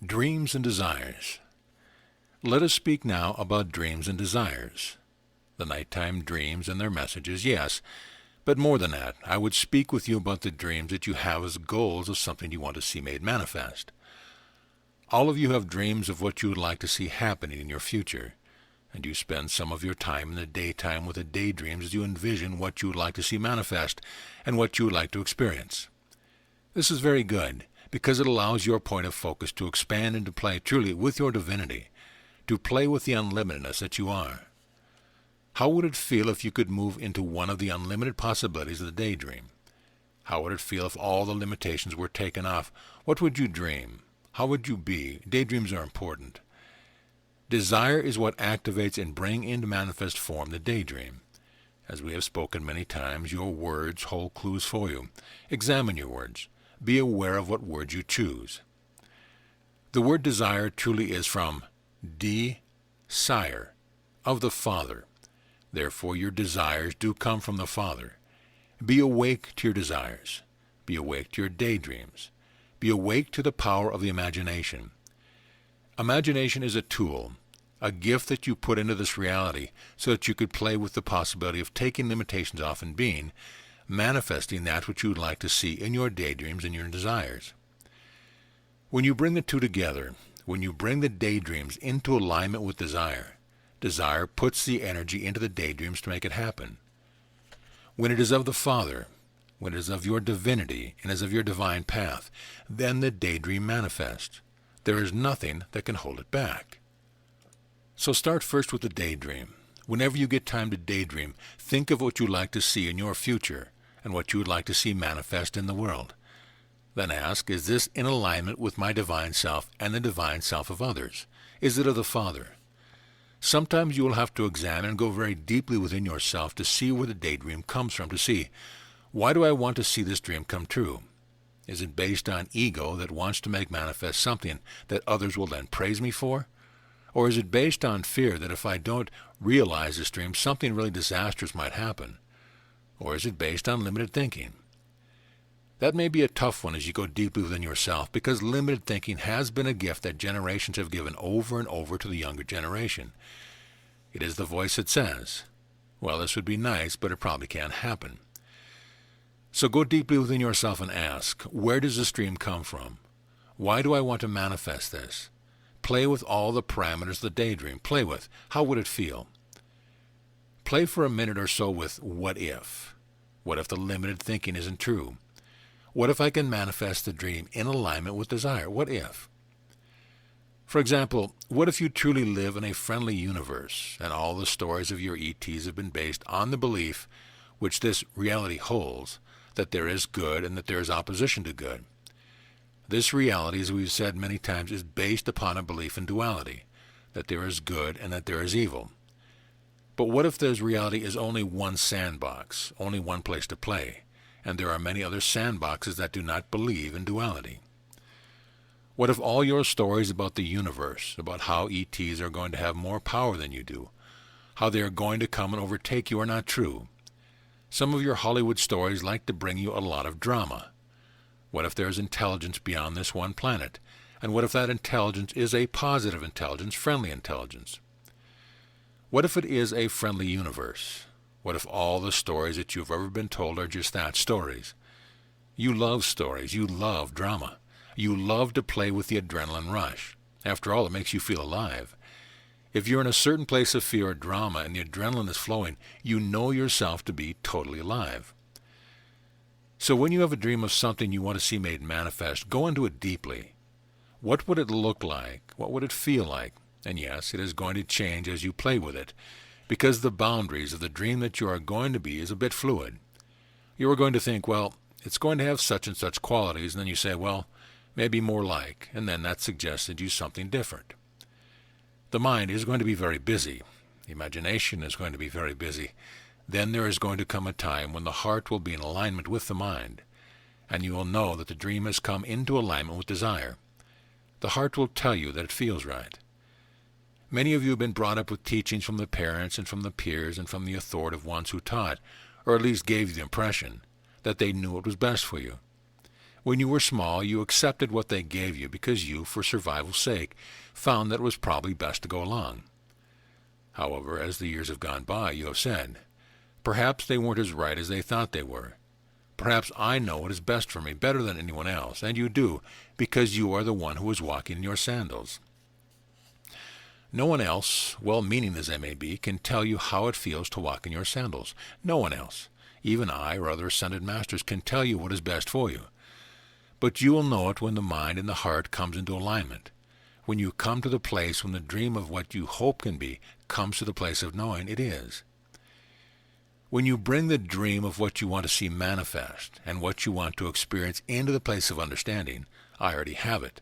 Dreams and desires. Let us speak now about dreams and desires. The nighttime dreams and their messages, yes, but more than that, I would speak with you about the dreams that you have as goals of something you want to see made manifest. All of you have dreams of what you would like to see happening in your future, and you spend some of your time in the daytime with the daydreams as you envision what you would like to see manifest and what you would like to experience. This is very good, because it allows your point of focus to expand and to play truly with your divinity, to play with the unlimitedness that you are. How would it feel if you could move into one of the unlimited possibilities of the daydream? How would it feel if all the limitations were taken off? What would you dream? How would you be? Daydreams are important. Desire is what activates and brings into manifest form the daydream. As we have spoken many times, your words hold clues for you. Examine your words. Be aware of what words you choose. The word desire truly is from de-sire, of the Father. Therefore your desires do come from the Father. Be awake to your desires. Be awake to your daydreams. Be awake to the power of the imagination. Imagination is a tool, a gift that you put into this reality so that you could play with the possibility of taking limitations off and being, manifesting that which you would like to see in your daydreams and your desires. When you bring the two together, when you bring the daydreams into alignment with desire, desire puts the energy into the daydreams to make it happen. When it is of the Father, when it is of your divinity and is of your divine path, then the daydream manifests. There is nothing that can hold it back. So start first with the daydream. Whenever you get time to daydream, think of what you'd like to see in your future and what you would like to see manifest in the world. Then ask, is this in alignment with my divine self and the divine self of others? Is it of the Father? Sometimes you will have to examine and go very deeply within yourself to see where the daydream comes from, to see, why do I want to see this dream come true? Is it based on ego that wants to make manifest something that others will then praise me for? Or is it based on fear that if I don't realize this dream, something really disastrous might happen? Or is it based on limited thinking? That may be a tough one as you go deeply within yourself, because limited thinking has been a gift that generations have given over and over to the younger generation. It is the voice that says, well, this would be nice, but it probably can't happen. So go deeply within yourself and ask, where does this dream come from? Why do I want to manifest this? Play with all the parameters of the daydream. Play with, how would it feel? Play for a minute or so with what if. What if the limited thinking isn't true? What if I can manifest the dream in alignment with desire? What if? For example, what if you truly live in a friendly universe and all the stories of your ETs have been based on the belief, which this reality holds, that there is good and that there is opposition to good? This reality, as we've said many times, is based upon a belief in duality, that there is good and that there is evil. But what if this reality is only one sandbox, only one place to play, and there are many other sandboxes that do not believe in duality? What if all your stories about the universe, about how ETs are going to have more power than you do, how they are going to come and overtake you, are not true? Some of your Hollywood stories like to bring you a lot of drama. What if there is intelligence beyond this one planet? And what if that intelligence is a positive intelligence, friendly intelligence? What if it is a friendly universe? What if all the stories that you've ever been told are just that, stories? You love stories. You love drama. You love to play with the adrenaline rush. After all, it makes you feel alive. If you're in a certain place of fear or drama and the adrenaline is flowing, you know yourself to be totally alive. So when you have a dream of something you want to see made manifest, go into it deeply. What would it look like? What would it feel like? And yes, it is going to change as you play with it, because the boundaries of the dream that you are going to be is a bit fluid. You are going to think, well, it's going to have such and such qualities, and then you say, well, maybe more like, and then that suggests that you something different. The mind is going to be very busy. The imagination is going to be very busy. Then there is going to come a time when the heart will be in alignment with the mind, and you will know that the dream has come into alignment with desire. The heart will tell you that it feels right. Many of you have been brought up with teachings from the parents and from the peers and from the authoritative ones who taught, or at least gave you the impression, that they knew what was best for you. When you were small, you accepted what they gave you because you, for survival's sake, found that it was probably best to go along. However, as the years have gone by, you have said, perhaps they weren't as right as they thought they were. Perhaps I know what is best for me better than anyone else, and you do, because you are the one who is walking in your sandals. No one else, well-meaning as they may be, can tell you how it feels to walk in your sandals. No one else, even I or other ascended masters, can tell you what is best for you. But you will know it when the mind and the heart comes into alignment. When you come to the place when the dream of what you hope can be comes to the place of knowing it is. When you bring the dream of what you want to see manifest and what you want to experience into the place of understanding, I already have it,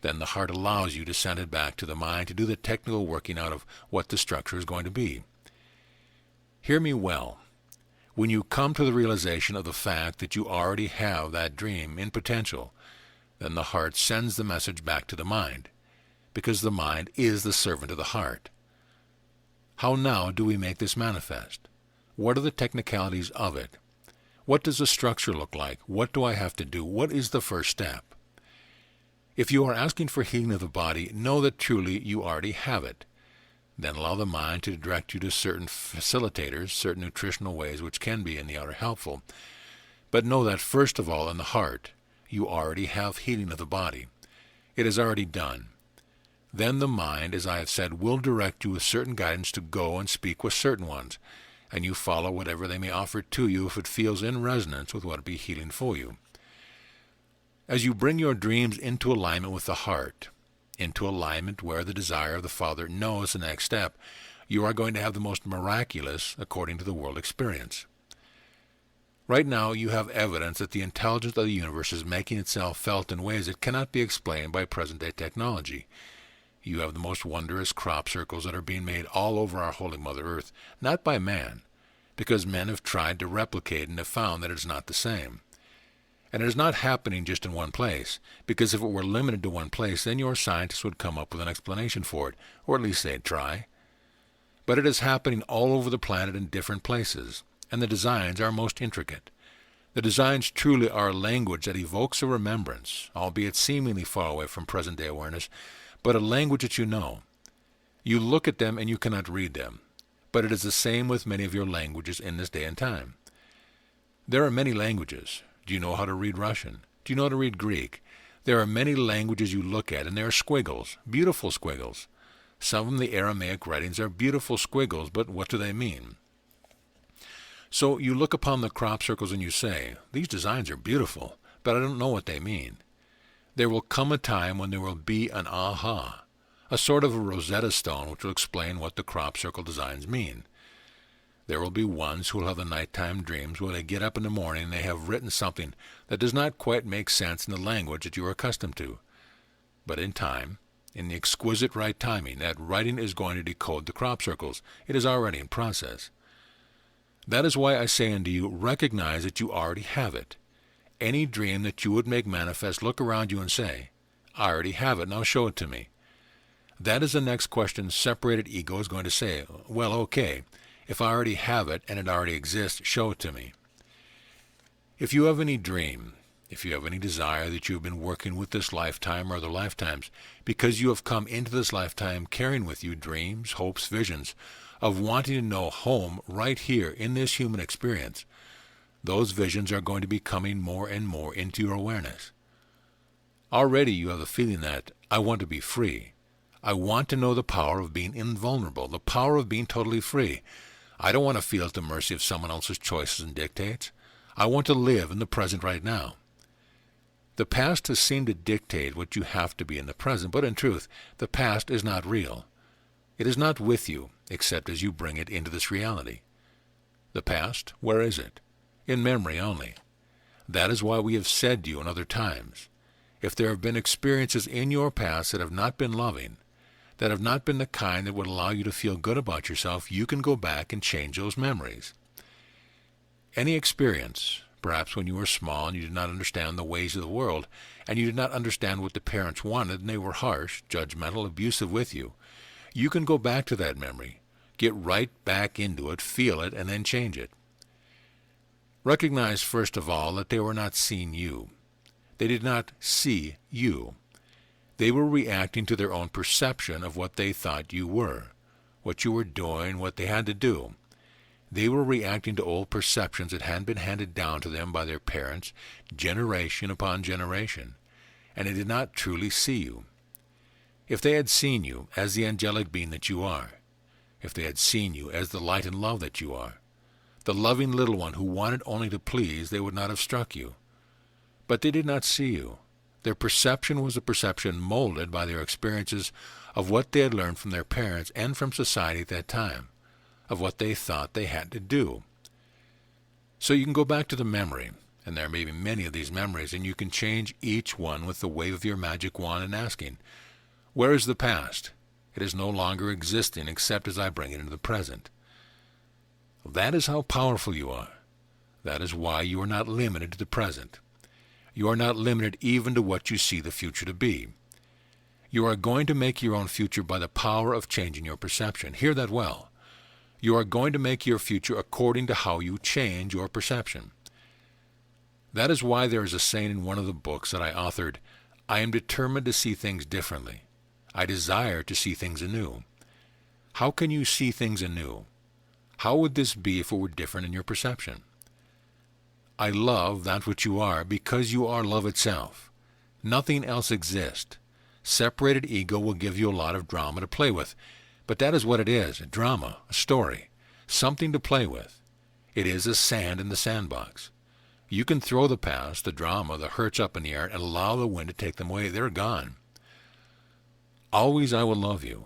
then the heart allows you to send it back to the mind to do the technical working out of what the structure is going to be. Hear me well. When you come to the realization of the fact that you already have that dream in potential, then the heart sends the message back to the mind, because the mind is the servant of the heart. How now do we make this manifest? What are the technicalities of it? What does the structure look like? What do I have to do? What is the first step? If you are asking for healing of the body, know that truly you already have it. Then allow the mind to direct you to certain facilitators, certain nutritional ways which can be in the outer helpful. But know that first of all in the heart, you already have healing of the body. It is already done. Then the mind, as I have said, will direct you with certain guidance to go and speak with certain ones, and you follow whatever they may offer to you if it feels in resonance with what would be healing for you. As you bring your dreams into alignment with the heart, into alignment where the desire of the Father knows the next step, you are going to have the most miraculous, according to the world experience. Right now you have evidence that the intelligence of the universe is making itself felt in ways that cannot be explained by present-day technology. You have the most wondrous crop circles that are being made all over our Holy Mother Earth, not by man, because men have tried to replicate and have found that it is not the same. And it is not happening just in one place, because if it were limited to one place, then your scientists would come up with an explanation for it, or at least they'd try. But it is happening all over the planet in different places, and the designs are most intricate. The designs truly are a language that evokes a remembrance, albeit seemingly far away from present-day awareness, but a language that you know. You look at them and you cannot read them, but it is the same with many of your languages in this day and time. There are many languages. Do you know how to read Russian? Do you know how to read Greek? There are many languages you look at, and there are squiggles, beautiful squiggles. Some of the Aramaic writings are beautiful squiggles, but what do they mean? So you look upon the crop circles and you say, these designs are beautiful, but I don't know what they mean. There will come a time when there will be an aha, a sort of a Rosetta Stone which will explain what the crop circle designs mean. There will be ones who will have the nighttime dreams where they get up in the morning and they have written something that does not quite make sense in the language that you are accustomed to. But in time, in the exquisite right timing, that writing is going to decode the crop circles. It is already in process. That is why I say unto you, recognize that you already have it. Any dream that you would make manifest, look around you and say, I already have it, now show it to me. That is the next question separated ego is going to say, well, okay, if I already have it and it already exists, show it to me. If you have any dream, if you have any desire that you have been working with this lifetime or other lifetimes, because you have come into this lifetime carrying with you dreams, hopes, visions, of wanting to know home right here in this human experience, those visions are going to be coming more and more into your awareness. Already you have the feeling that, I want to be free. I want to know the power of being invulnerable, the power of being totally free. I don't want to feel at the mercy of someone else's choices and dictates. I want to live in the present right now. The past has seemed to dictate what you have to be in the present, but in truth, the past is not real. It is not with you, except as you bring it into this reality. The past, where is it? In memory only. That is why we have said to you in other times, if there have been experiences in your past that have not been loving, that have not been the kind that would allow you to feel good about yourself, you can go back and change those memories. Any experience, perhaps when you were small and you did not understand the ways of the world, and you did not understand what the parents wanted, and they were harsh, judgmental, abusive with you, you can go back to that memory, get right back into it, feel it, and then change it. Recognize, first of all, that they were not seeing you. They did not see you. They were reacting to their own perception of what they thought you were, what you were doing, what they had to do. They were reacting to old perceptions that had been handed down to them by their parents, generation upon generation, and they did not truly see you. If they had seen you as the angelic being that you are, if they had seen you as the light and love that you are, the loving little one who wanted only to please, they would not have struck you. But they did not see you. Their perception was a perception molded by their experiences of what they had learned from their parents and from society at that time, of what they thought they had to do. So you can go back to the memory, and there may be many of these memories, and you can change each one with the wave of your magic wand and asking, where is the past? It is no longer existing except as I bring it into the present. That is how powerful you are. That is why you are not limited to the present. You are not limited even to what you see the future to be. You are going to make your own future by the power of changing your perception. Hear that well. You are going to make your future according to how you change your perception. That is why there is a saying in one of the books that I authored, I am determined to see things differently. I desire to see things anew. How can you see things anew? How would this be if it were different in your perception? I love that which you are because you are love itself. Nothing else exists. Separated ego will give you a lot of drama to play with. But that is what it is, a drama, a story, something to play with. It is a sand in the sandbox. You can throw the past, the drama, the hurts up in the air and allow the wind to take them away. They're gone. Always I will love you,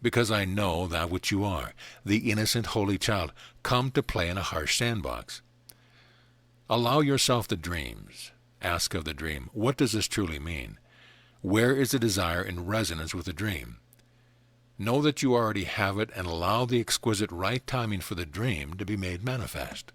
because I know that which you are, the innocent holy child, come to play in a harsh sandbox. Allow yourself the dreams. Ask of the dream, what does this truly mean? Where is the desire in resonance with the dream? Know that you already have it and allow the exquisite right timing for the dream to be made manifest.